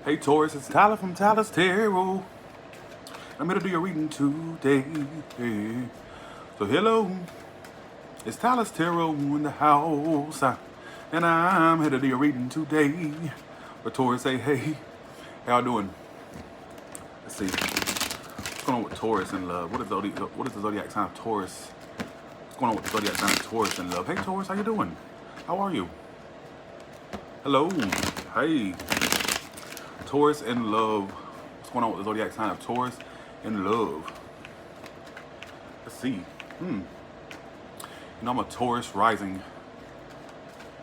Hey Taurus, it's Tyler from Tyler's Tarot. I'm here to do your reading today. So hello, it's Tyler's Tarot in the house. And I'm here to do your reading today. But Taurus say, hey, how y'all doing? Let's see. What's going on with Taurus in love? What is the zodiac sign of Taurus? What's going on with the zodiac sign of Taurus in love? Hey Taurus, how you doing? How are you? Hello. Hey. Taurus in love. What's going on with the zodiac sign of Taurus in love? Let's see. You know, I'm a Taurus rising.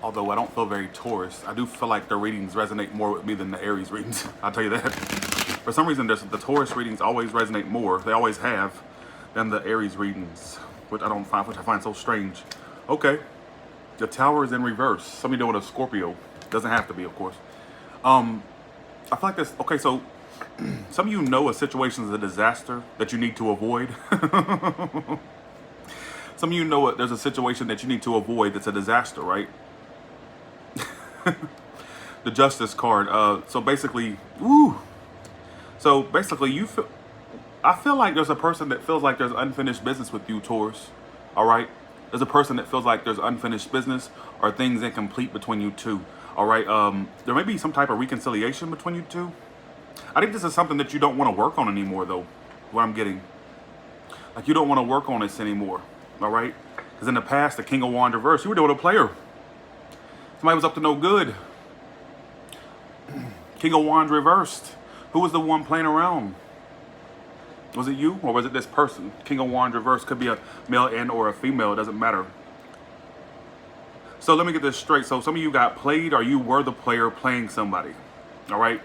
Although I don't feel very Taurus. I do feel like the readings resonate more with me than the Aries readings. I'll tell you that. For some reason, the Taurus readings always resonate more. They always have than the Aries readings, which I find so strange. Okay. The Tower is in reverse. Somebody doing a Scorpio. Doesn't have to be, of course. I feel like this. Okay, so some of you know a situation is a disaster that you need to avoid. Some of you know there's a situation that you need to avoid that's a disaster, right? The Justice card. So basically, I feel like there's a person that feels like there's unfinished business with you, Taurus. All right. There's a person that feels like there's unfinished business or things incomplete between you two. All right. There may be some type of reconciliation between you two. I think this is something that you don't want to work on anymore, though. What I'm getting, like, you don't want to work on this anymore. All right. Because in the past, the King of Wands reversed, you were dealing with a player. Somebody was up to no good. King of Wands reversed. Who was the one playing around? Was it you or was it this person? King of Wands reversed could be a male and or a female. It doesn't matter. So let me get this straight. So some of you got played or you were the player playing somebody. All right.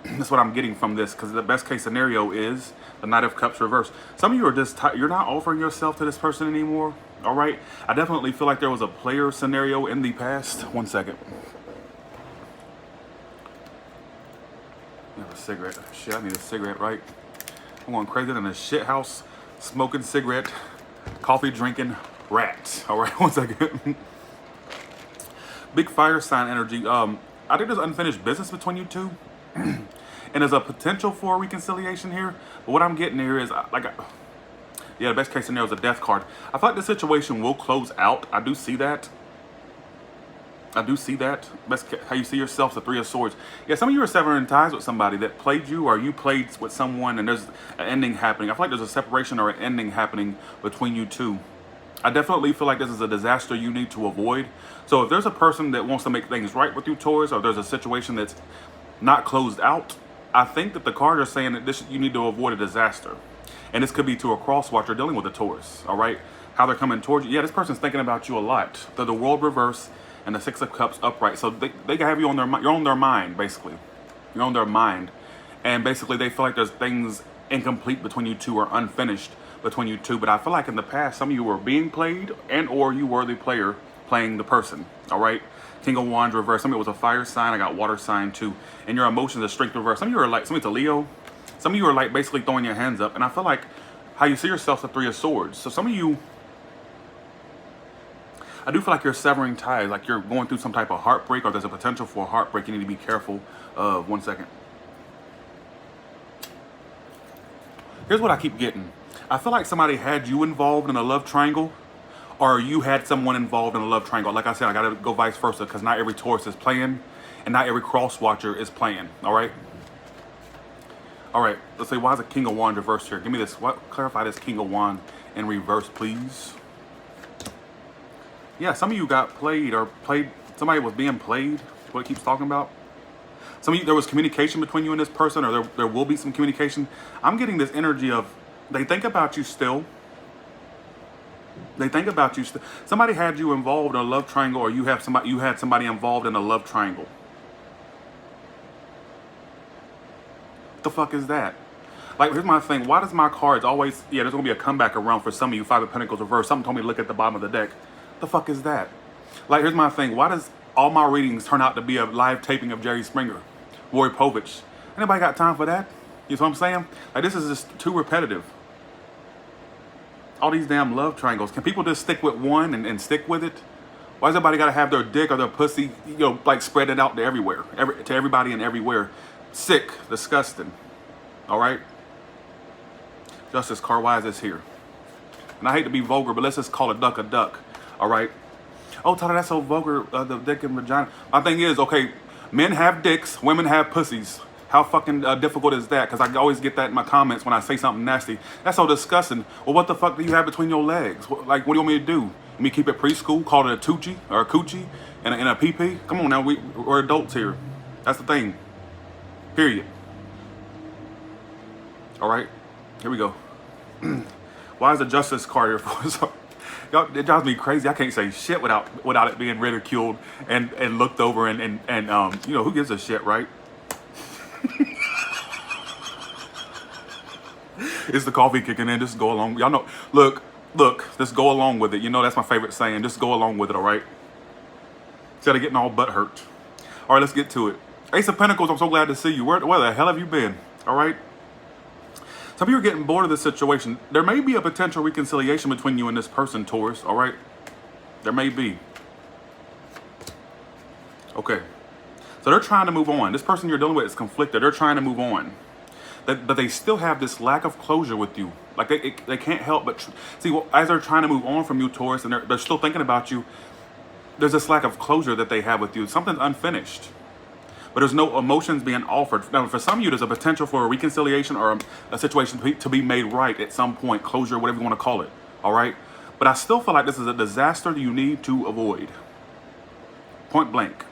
That's what I'm getting from this, because the best case scenario is the Knight of Cups reversed. Some of you are just you're not offering yourself to this person anymore. All right. I definitely feel like there was a player scenario in the past. One second. I have a cigarette. Shit, I need a cigarette, right? I'm going crazy in a shit house, smoking cigarette, coffee drinking rat. All right, one second. Big fire sign energy. I think there's unfinished business between you two, and there's a potential for reconciliation here. But what I'm getting here is yeah, the best case scenario is a death card. I feel like the situation will close out. I do see that. How you see yourself, the Three of Swords. Yeah, some of you are severing ties with somebody that played you, or you played with someone, and there's an ending happening. I feel like there's a separation or an ending happening between you two. I definitely feel like this is a disaster you need to avoid. So if there's a person that wants to make things right with you, Taurus, or there's a situation that's not closed out, I think that the cards are saying that you need to avoid a disaster. And this could be to a cross watcher dealing with a Taurus, all right? How they're coming towards you. Yeah, this person's thinking about you a lot. The World reverse and the Six of Cups upright. So they have you on their mind. You're on their mind, basically. You're on their mind. And basically they feel like there's things incomplete between you two or unfinished between you two. But I feel like in the past, some of you were being played and or you were the player playing the person, all right? King of Wands reverse. Some of it was a fire sign. I got water sign too. And your emotions are strength reverse. Some of you are like, somebody's a Leo. Some of you are like basically throwing your hands up. And I feel like how you see yourself, the Three of Swords. So some of you, I do feel like you're severing ties, like you're going through some type of heartbreak, or there's a potential for a heartbreak you need to be careful of. One second. Here's what I keep getting. I feel like somebody had you involved in a love triangle, or you had someone involved in a love triangle. Like I said, I got to go vice versa, because not every Taurus is playing, and not every cross watcher is playing, all right? All right, let's say, why is a King of Wands reversed here? Give me this, clarify this King of Wands in reverse, please. Yeah, some of you got played or somebody was being played, what it keeps talking about. Some of you, there was communication between you and this person, or there will be some communication. I'm getting this energy of, they think about you still. They think about you still. Somebody had you involved in a love triangle, or you had somebody involved in a love triangle. What the fuck is that? Like, here's my thing. Why does my cards always, yeah, there's going to be a comeback around for some of you. Five of Pentacles reverse. Something told me to look at the bottom of the deck. The fuck is that? Like, here's my thing. Why does all my readings turn out to be a live taping of Jerry Springer, Roy Povich? Anybody got time for that? You know what I'm saying? Like, this is just too repetitive. All these damn love triangles. Can people just stick with one and stick with it? Why does everybody got to have their dick or their pussy, like, spread it out to everywhere, to everybody and everywhere? Sick, disgusting. All right? Justice card, why is this here? And I hate to be vulgar, but let's just call a duck. All right? Oh, Tyler, that's so vulgar, the dick and vagina. My thing is, okay, men have dicks, women have pussies. How fucking difficult is that? Because I always get that in my comments when I say something nasty. That's so disgusting. Well, what the fuck do you have between your legs? Like, what do you want me to do? Let me keep it preschool, call it a tucci or a coochie and a pee-pee? Come on now, we're adults here. That's the thing. Period. All right, here we go. Why is the justice card here for? Y'all, it drives me crazy. I can't say shit without it being ridiculed and looked over and you know, who gives a shit, right? Is the coffee kicking in? Just go along. Y'all know. Look. Just go along with it. You know that's my favorite saying. Just go along with it. All right. Instead of getting all butt hurt. All right, let's get to it. Ace of Pentacles. I'm so glad to see you. Where the hell have you been? All right. Some of you are getting bored of this situation. There may be a potential reconciliation between you and this person, Taurus. All right. There may be. Okay. So they're trying to move on. This person you're dealing with is conflicted. They're trying to move on. But they still have this lack of closure with you. Like they can't help but see. Well, as they're trying to move on from you, Taurus, and they're still thinking about you. There's this lack of closure that they have with you. Something's unfinished, but there's no emotions being offered. Now, for some of you, there's a potential for a reconciliation or a situation to be made right at some point. Closure, whatever you want to call it. All right. But I still feel like this is a disaster that you need to avoid. Point blank.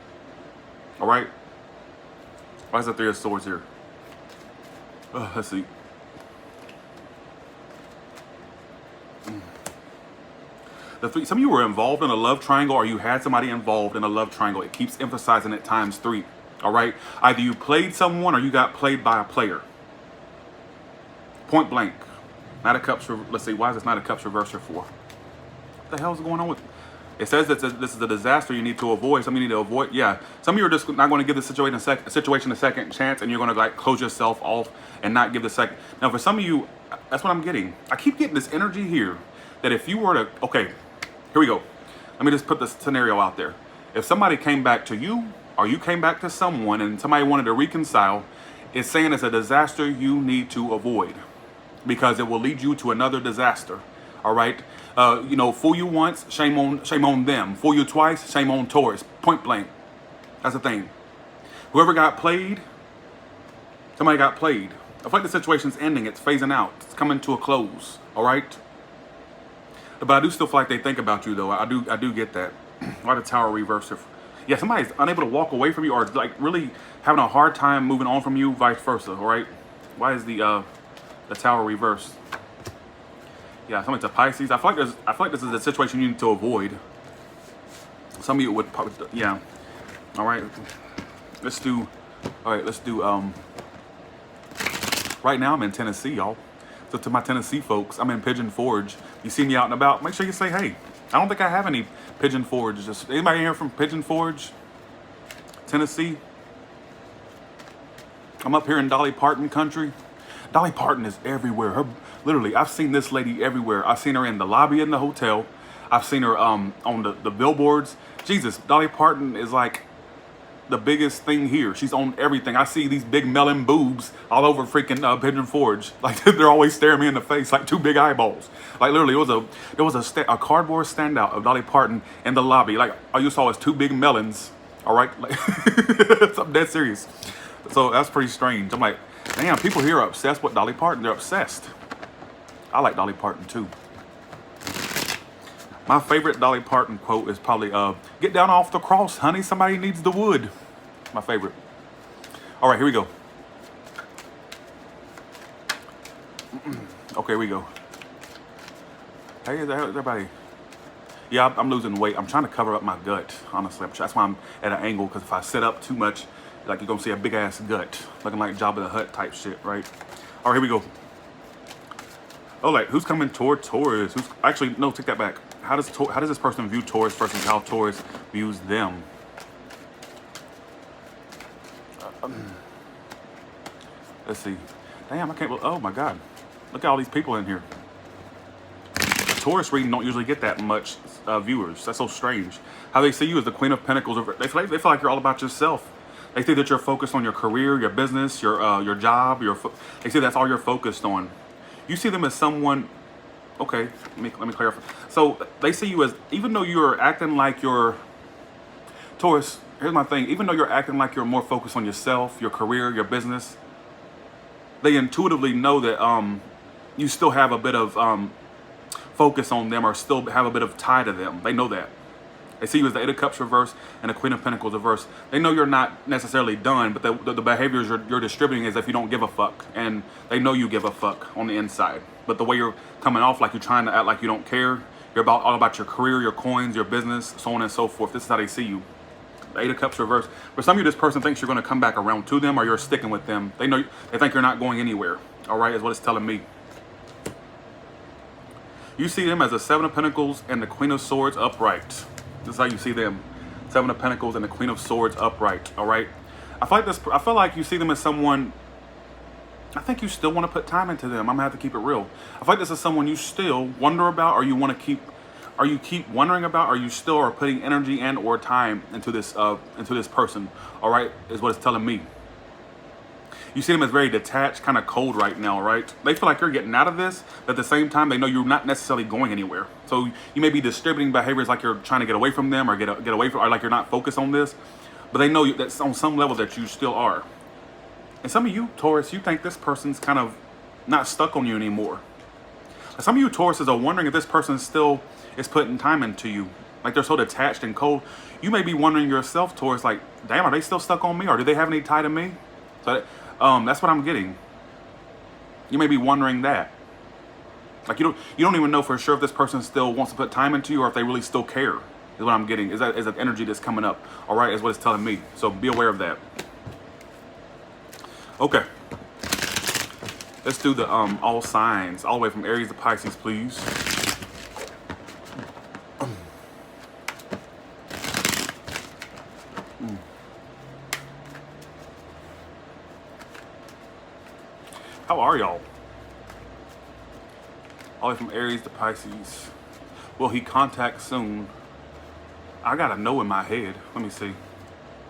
All right. Why is the Three of Swords here? Let's see. Some of you were involved in a love triangle, or you had somebody involved in a love triangle. It keeps emphasizing it times 3. All right. Either you played someone or you got played by a player. Point blank. Knight of Cups. Let's see. Why is this Knight of Cups reversed here for? What the hell is going on with? It says that this is a disaster you need to avoid. Some of you need to avoid. Yeah. Some of you are just not going to give the situation a second chance, and you're going to like close yourself off and not give the second. Now, for some of you, that's what I'm getting. I keep getting this energy here that if you were to, okay, here we go. Let me just put this scenario out there. If somebody came back to you, or you came back to someone, and somebody wanted to reconcile, it's saying it's a disaster you need to avoid because it will lead you to another disaster. All right. You know, fool you once, shame on them. Fool you twice, shame on Taurus. Point blank. That's the thing. Whoever got played, somebody got played. I feel like the situation's ending. It's phasing out. It's coming to a close. All right. But I do still feel like they think about you, though. I do get that. Why the Tower reverse? Yeah, somebody's unable to walk away from you, or like really having a hard time moving on from you, vice versa. All right. Why is the Tower reverse? Yeah, something to Pisces. I feel like this is a situation you need to avoid. Some of you would probably, yeah. All right, let's do. Right now I'm in Tennessee, y'all. So to my Tennessee folks, I'm in Pigeon Forge. You see me out and about, make sure you say hey. I don't think I have any Pigeon Forge. Just anybody here from Pigeon Forge, Tennessee? I'm up here in Dolly Parton country. Dolly Parton is everywhere. Literally, I've seen this lady everywhere. I've seen her in the lobby in the hotel. I've seen her on the billboards. Jesus, Dolly Parton is like the biggest thing here. She's on everything. I see these big melon boobs all over freaking Pigeon Forge. Like they're always staring me in the face like 2 big eyeballs. Like literally, there was a cardboard standout of Dolly Parton in the lobby. Like all you saw was 2 big melons. All right, like something dead serious. So that's pretty strange. I'm like, damn, people here are obsessed with Dolly Parton. They're obsessed. I like Dolly Parton too. My favorite Dolly Parton quote is probably, get down off the cross, honey. Somebody needs the wood. My favorite. All right, here we go. Okay, here we go. Hey, everybody. Yeah, I'm losing weight. I'm trying to cover up my gut, honestly. That's why I'm at an angle, because if I sit up too much, like you're going to see a big-ass gut. Looking like Jabba the Hutt type shit, right? All right, here we go. Oh, like, who's coming toward Taurus? Actually, no, take that back. How does this person view Taurus versus how Taurus views them? Let's see. Damn, I can't. Oh my God, look at all these people in here. A Taurus reading don't usually get that much viewers. That's so strange. How they see you as the Queen of Pentacles. They feel like you're all about yourself. They say that you're focused on your career, your business, your job. They say that's all you're focused on. You see them as someone. Okay, let me clarify. So they see you as, even though you're acting like you're Taurus. Here's my thing. Even though you're acting like you're more focused on yourself, your career, your business, they intuitively know that you still have a bit of focus on them, or still have a bit of tie to them. They know that. They see you as the Eight of Cups reverse and the Queen of Pentacles reverse. They know you're not necessarily done, but the behaviors you're distributing is if you don't give a fuck. And they know you give a fuck on the inside. But the way you're coming off, like you're trying to act like you don't care, you're all about your career, your coins, your business, so on and so forth. This is how they see you. The Eight of Cups reverse. For some of you, this person thinks you're going to come back around to them, or you're sticking with them. They think you're not going anywhere. All right, is what it's telling me. You see them as the Seven of Pentacles and the Queen of Swords upright. This is how you see them. Seven of Pentacles and the Queen of Swords upright. All right. I feel like you see them as someone. I think you still want to put time into them. I'm gonna have to keep it real. I feel like this is someone you still wonder about, or you want to keep. Or you keep wondering about, or you still are putting energy and or time into this person. All right, is what it's telling me. You see them as very detached, kind of cold right now, right? They feel like you're getting out of this, but at the same time, they know you're not necessarily going anywhere. So you may be distributing behaviors like you're trying to get away from them, or get away from, or like you're not focused on this, but they know that on some level that you still are. And some of you, Taurus, you think this person's kind of not stuck on you anymore. And some of you, Tauruses, are wondering if this person still is putting time into you. Like they're so detached and cold. You may be wondering yourself, Taurus, like, damn, are they still stuck on me, or do they have any tie to me? So that's what I'm getting. You may be wondering that. Like you don't even know for sure if this person still wants to put time into you, or if they really still care. Is what I'm getting. Is that energy that's coming up. All right, is what it's telling me. So be aware of that. Okay. Let's do the all signs, all the way from Aries to Pisces, please. How are y'all? All the way from Aries to Pisces. Will he contact soon? I got a no in my head. Let me see.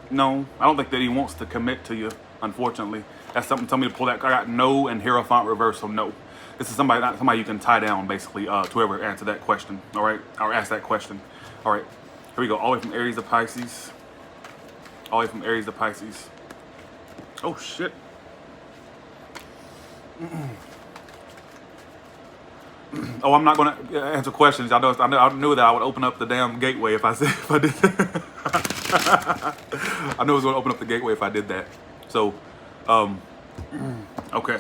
No, I don't think that he wants to commit to you, unfortunately. That's something, tell me to pull that. I got no and Hierophant reverse, so no. This is somebody, not somebody you can tie down, basically, to whoever answer that question, all right? Or ask that question. All right, here we go. All the way from Aries to Pisces. All the way from Aries to Pisces. Oh, shit. Oh, I'm not going to answer questions. I knew that I would open up the damn gateway if I did that. I knew it was going to open up the gateway if I did that. So, okay.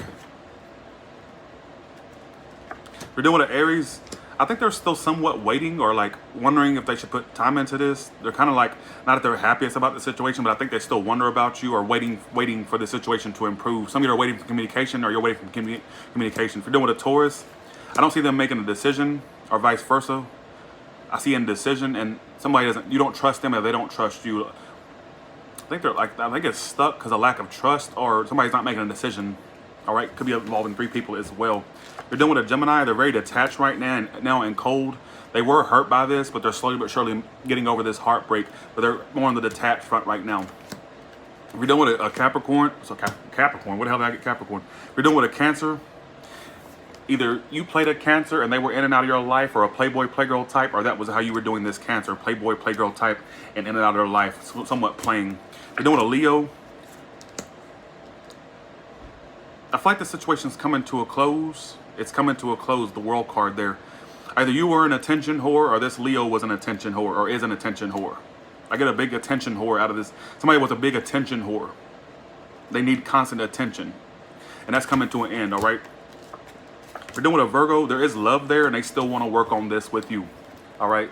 We're doing an Aries. I think they're still somewhat waiting, or like wondering if they should put time into this. They're kind of like, not that they're happiest about the situation, but I think they still wonder about you, or waiting for the situation to improve. Some of you are waiting for communication, or you're waiting for communication. If you're dealing with a Taurus, I don't see them making a decision, or vice versa. I see indecision, and you don't trust them, or they don't trust you. I think it's stuck because of lack of trust, or somebody's not making a decision. All right, could be involving three people as well. You're dealing with a Gemini. They're very detached right now and cold. They were hurt by this, but they're slowly but surely getting over this heartbreak. But they're more on the detached front right now. If you're dealing with a Capricorn, Capricorn, where the hell did I get Capricorn? If you're dealing with a Cancer, either you played a Cancer and they were in and out of your life, or a Playboy, Playgirl type, or that was how you were doing this Cancer, Playboy, Playgirl type, and in and out of their life, somewhat playing. If you're dealing with a Leo, I feel like the situation's coming to a close. It's coming to a close, the World card there. Either you were an attention whore, or this Leo was an attention whore, or is an attention whore. I get a big attention whore out of this. Somebody was a big attention whore. They need constant attention. And that's coming to an end, all right? If you're dealing with a Virgo, there is love there, and they still want to work on this with you, all right?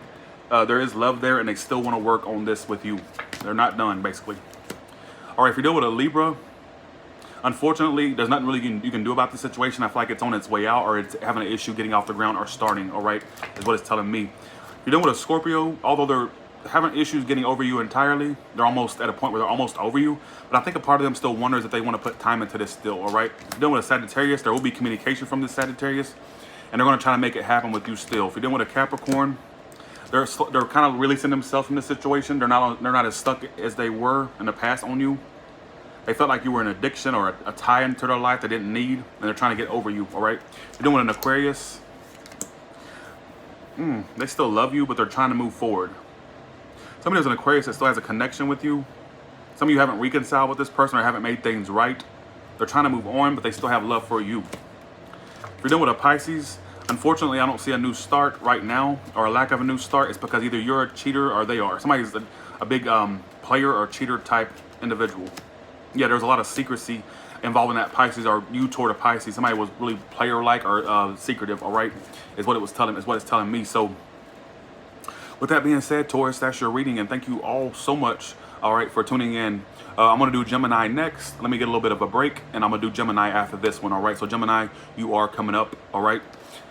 There is love there, and they still want to work on this with you. They're not done, basically. All right, if you're dealing with a Libra, unfortunately, there's nothing really you can do about the situation. I feel like it's on its way out, or it's having an issue getting off the ground or starting, all right, is what it's telling me. If you're dealing with a Scorpio, although they're having issues getting over you entirely, they're almost at a point where they're almost over you, but I think a part of them still wonders if they want to put time into this still, all right? If you're dealing with a Sagittarius, there will be communication from this Sagittarius, and they're going to try to make it happen with you still. If you're dealing with a Capricorn, they're kind of releasing themselves from this situation. They're not as stuck as they were in the past on you. They felt like you were an addiction or a tie into their life they didn't need, and they're trying to get over you, all right? You're doing an Aquarius. They still love you, but they're trying to move forward. Somebody who's an Aquarius that still has a connection with you. Some of you haven't reconciled with this person or haven't made things right. They're trying to move on, but they still have love for you. If you're dealing with a Pisces, unfortunately, I don't see a new start right now, or a lack of a new start. It's because either you're a cheater or they are. Somebody's a big player or cheater type individual. Yeah, there's a lot of secrecy involving that Pisces, or you toward a Pisces. Somebody was really player-like or secretive, all right, is what it's telling me. So with that being said, Taurus, that's your reading, and thank you all so much, all right, for tuning in. I'm going to do Gemini next. Let me get a little bit of a break, and I'm going to do Gemini after this one, all right? So Gemini, you are coming up, all right?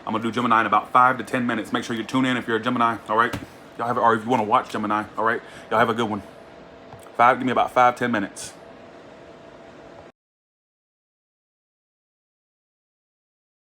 I'm going to do Gemini in about 5 to 10 minutes. Make sure you tune in if you're a Gemini, all right? Y'all have, or if you want to watch Gemini, all right? Y'all have a good one. Give me about 5, 10 minutes.